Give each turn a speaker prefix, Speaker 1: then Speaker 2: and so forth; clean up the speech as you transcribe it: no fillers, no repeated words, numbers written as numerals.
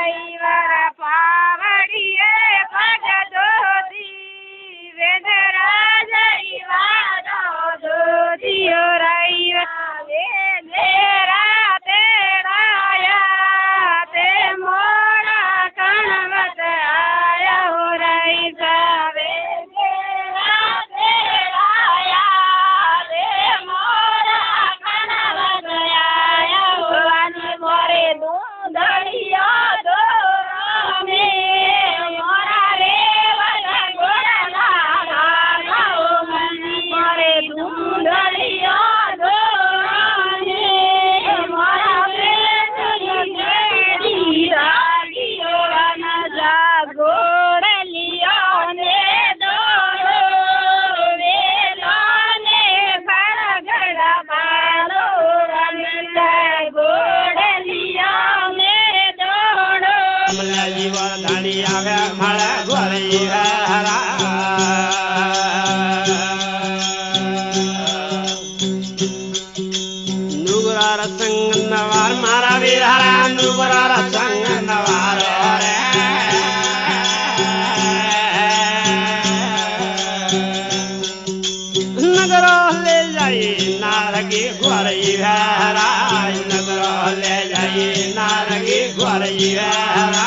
Speaker 1: driver पावड़िए भजदो दी वेदरा जईवा दो दियो राइवा मेरा तेराया ते मोरा कणवत आया हो राई सावे मेरा तेराया ते मोरा कणवत आया हो रानी मोरे दूधड़िया दो में मोरा रे वाला गोड़ा लागा हो मनी मोरे दूधड़िया दो में मोरा बेटी रागियो न जा गोड़लियो ने दोड़ो वेलो ने फरगड़ा बालो रन गोड़लियो ने दोड़ो
Speaker 2: जीवन धनी आवे मळे गोरी हरा नुगरा संग नवार मारा विहारा नुगरा संग नवार रे नगर ले जाई नारगी गोरी हरा नगर ले जाई नारगी गोरी हरा